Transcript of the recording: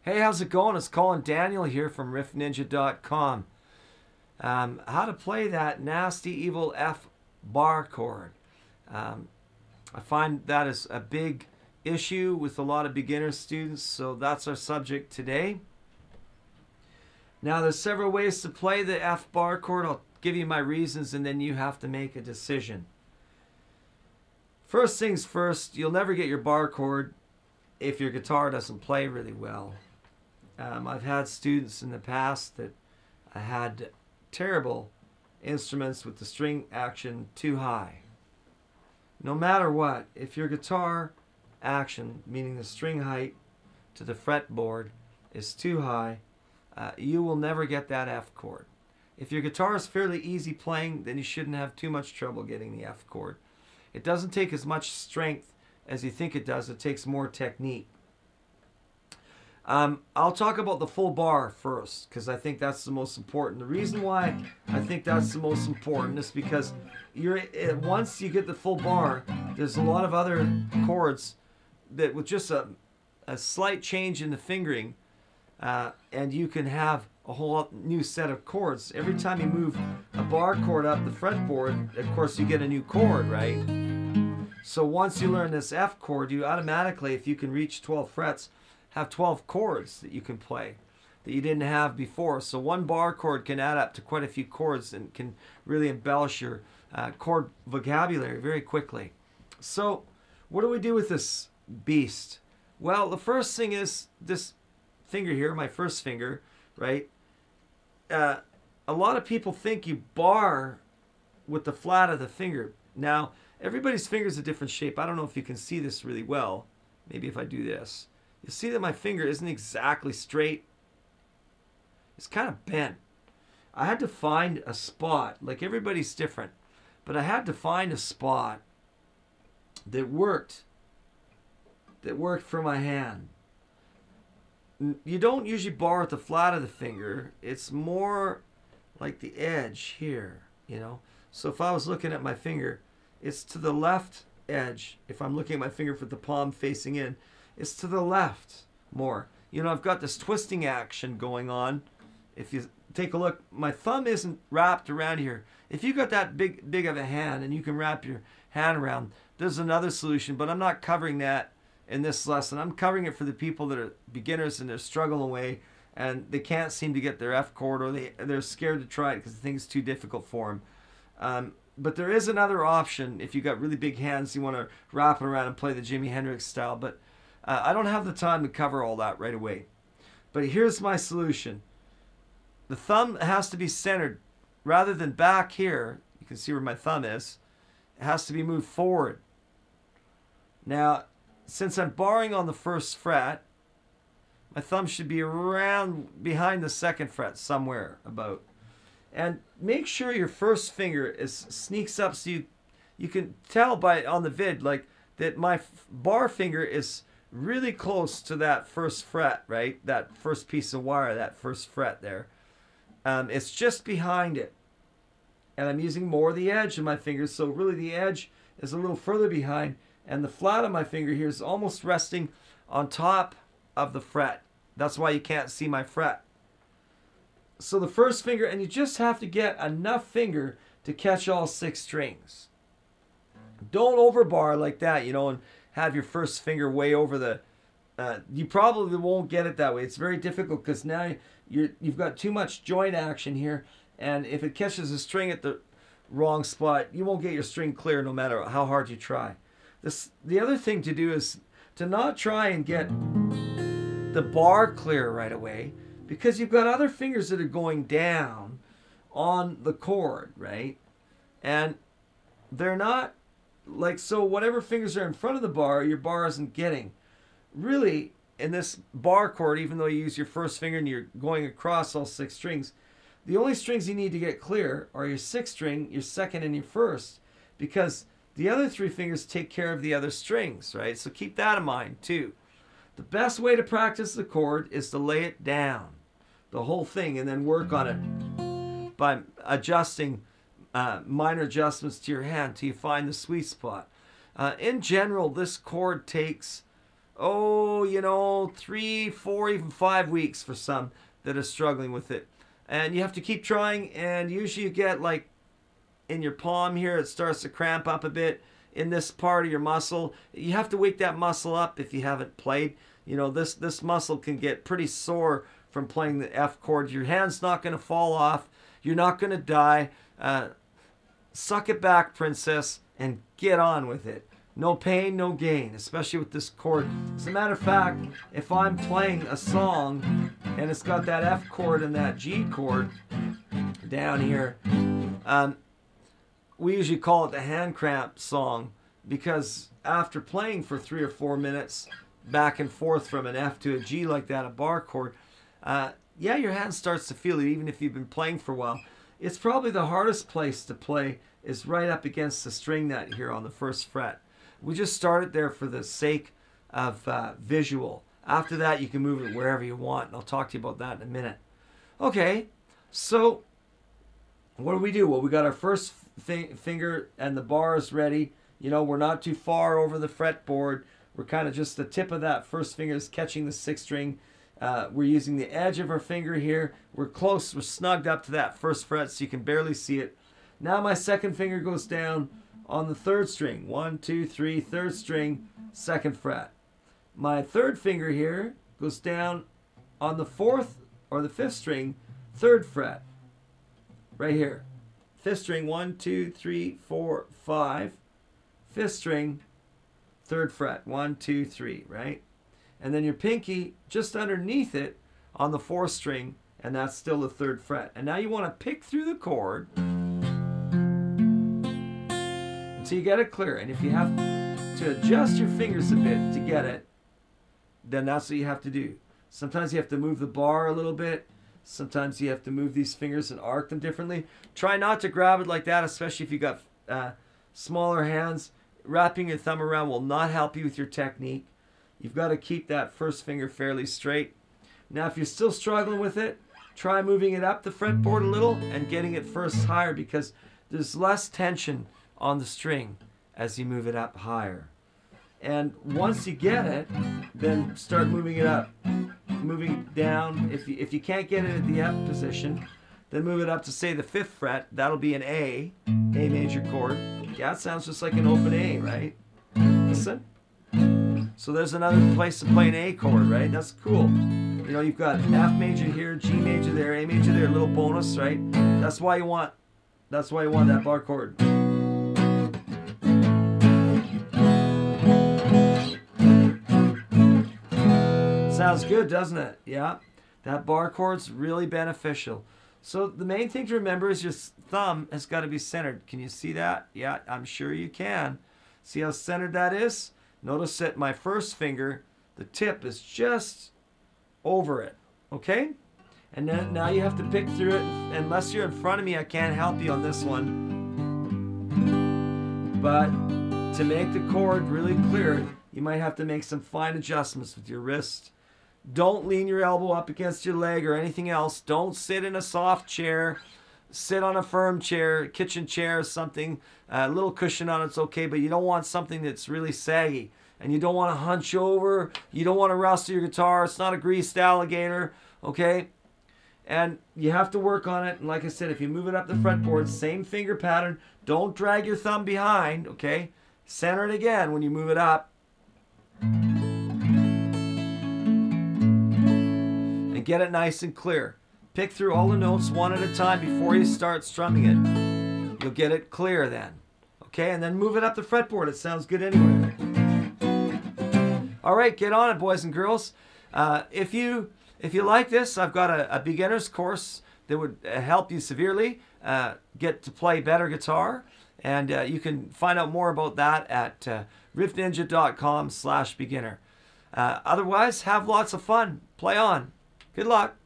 Hey, how's it going? It's Colin Daniel here from riffninja.com. How to play that nasty evil F bar chord. I find that is a big issue with a lot of beginner students, so that's our subject today. Now there's several ways to play the F bar chord. I'll give you my reasons and then you have to make a decision. First things first, you'll never get your bar chord if your guitar doesn't play really well. I've had students in the past that I had terrible instruments with the string action too high. No matter what, if your guitar action, meaning the string height to the fretboard, is too high, you will never get that F chord. If your guitar is fairly easy playing, then you shouldn't have too much trouble getting the F chord. It doesn't take as much strength as you think it does. It takes more technique. I'll talk about the full bar first because I think that's the most important. The reason why I think that's the most important is because once you get the full bar, there's a lot of other chords that with just a slight change in the fingering, and you can have a whole new set of chords. Every time you move a bar chord up the fretboard, of course you get a new chord, right? So once you learn this F chord, you automatically, if you can reach 12 frets, have 12 chords that you can play that you didn't have before. So one bar chord can add up to quite a few chords and can really embellish your chord vocabulary very quickly. So what do we do with this beast? Well, the first thing is this finger here, my first finger, right? A lot of people think you bar with the flat of the finger. Now, everybody's finger is a different shape. I don't know if you can see this really well. Maybe if I do this. You see that my finger isn't exactly straight. It's kind of bent. I had to find a spot. Like everybody's different. But I had to find a spot that worked. That worked for my hand. You don't usually bar at the flat of the finger. It's more like the edge here, you know. So if I was looking at my finger, it's to the left edge. If I'm looking at my finger with the palm facing in, it's to the left more. You know, I've got this twisting action going on. If you take a look, my thumb isn't wrapped around here. If you got that big of a hand and you can wrap your hand around, there's another solution, but I'm not covering that in this lesson. I'm covering it for the people that are beginners and they're struggling away and they can't seem to get their F chord, or they're scared to try it because they think it's too difficult for them. But there is another option if you got really big hands, you want to wrap it around and play the Jimi Hendrix style. But I don't have the time to cover all that right away. But here's my solution. The thumb has to be centered rather than back here. You can see where my thumb is. It has to be moved forward. Now, since I'm barring on the first fret, my thumb should be around behind the second fret somewhere about. And make sure your first finger sneaks up so you can tell on the vid like that my bar finger is really close to that first fret, right? That first piece of wire, that first fret there. It's just behind it. And I'm using more of the edge of my fingers, so really the edge is a little further behind, and the flat of my finger here is almost resting on top of the fret. That's why you can't see my fret. So the first finger, and you just have to get enough finger to catch all 6 strings. Don't overbar like that, you know, and have your first finger way over the... you probably won't get it that way. It's very difficult because now you've got too much joint action here, and if it catches a string at the wrong spot, you won't get your string clear no matter how hard you try. The other thing to do is to not try and get the bar clear right away, because you've got other fingers that are going down on the chord, right? And they're not like, so whatever fingers are in front of the bar, your bar isn't getting. Really, in this bar chord, even though you use your first finger and you're going across all 6 strings, the only strings you need to get clear are your 6th string, your 2nd, and your 1st, because the other 3 fingers take care of the other strings, right? So keep that in mind too. The best way to practice the chord is to lay it down, the whole thing, and then work on it by adjusting minor adjustments to your hand till you find the sweet spot. In general, this chord takes oh, you know, 3, 4, even 5 weeks for some that are struggling with it. And you have to keep trying, and usually you get like in your palm here, it starts to cramp up a bit in this part of your muscle. You have to wake that muscle up if you haven't played. You know, this muscle can get pretty sore from playing the F chord. Your hand's not going to fall off. You're not going to die. Suck it back, princess, and get on with it. No pain, no gain, especially with this chord. As a matter of fact, if I'm playing a song and it's got that F chord and that G chord down here, we usually call it the hand cramp song, because after playing for 3 or 4 minutes back and forth from an F to a G like that, a bar chord, yeah, your hand starts to feel it even if you've been playing for a while. It's probably the hardest place to play is right up against the string that here on the 1st fret. We just started there for the sake of visual. After that, you can move it wherever you want, and I'll talk to you about that in a minute. Okay, so what do? Well, we got our first finger and the bar is ready. You know, we're not too far over the fretboard. We're kind of just the tip of that first finger is catching the 6th string. We're using the edge of our finger here. We're close, we're snugged up to that 1st fret so you can barely see it. Now my 2nd finger goes down on the 3rd string. 1, 2, 3, 3rd string, 2nd fret. My 3rd finger here goes down on the 4th or the 5th string, 3rd fret. Right here. 5th string, 1, 2, 3, 4, 5. 5th string, 3rd fret, 1, 2, 3, right? And then your pinky just underneath it on the 4th string, and that's still the 3rd fret. And now you want to pick through the chord until you get it clear. And if you have to adjust your fingers a bit to get it, then that's what you have to do. Sometimes you have to move the bar a little bit. Sometimes you have to move these fingers and arc them differently. Try not to grab it like that, especially if you've got smaller hands. Wrapping your thumb around will not help you with your technique. You've got to keep that 1st finger fairly straight. Now, if you're still struggling with it, try moving it up the fretboard a little and getting it 1st higher, because there's less tension on the string as you move it up higher. And once you get it, then start moving it up. Moving down. If you can't get it at the F position, then move it up to, say, the 5th fret. That'll be an A major chord. Yeah, it sounds just like an open A, right? Listen. So there's another place to play an A chord, right? That's cool. You know, you've got F major here, G major there, A major there, a little bonus, right? That's why you want that bar chord. Sounds good, doesn't it? Yeah. That bar chord's really beneficial. So the main thing to remember is your thumb has got to be centered. Can you see that? Yeah, I'm sure you can. See how centered that is? Notice that my 1st finger, the tip is just over it. Okay? And then now you have to pick through it. Unless you're in front of me, I can't help you on this one. But to make the chord really clear, you might have to make some fine adjustments with your wrist. Don't lean your elbow up against your leg or anything else. Don't sit in a soft chair. Sit on a firm chair, kitchen chair, something. A little cushion on it's okay, but you don't want something that's really saggy. And you don't want to hunch over. You don't want to rustle your guitar. It's not a greased alligator, okay? And you have to work on it. And like I said, if you move it up the fretboard, same finger pattern. Don't drag your thumb behind, okay? Center it again when you move it up. And get it nice and clear. Pick through all the notes one at a time before you start strumming it. You'll get it clear then. Okay, and then move it up the fretboard. It sounds good anyway. All right, get on it, boys and girls. If you like this, I've got a beginner's course that would help you severely get to play better guitar. And you can find out more about that at riffninja.com/beginner. Otherwise, have lots of fun. Play on. Good luck.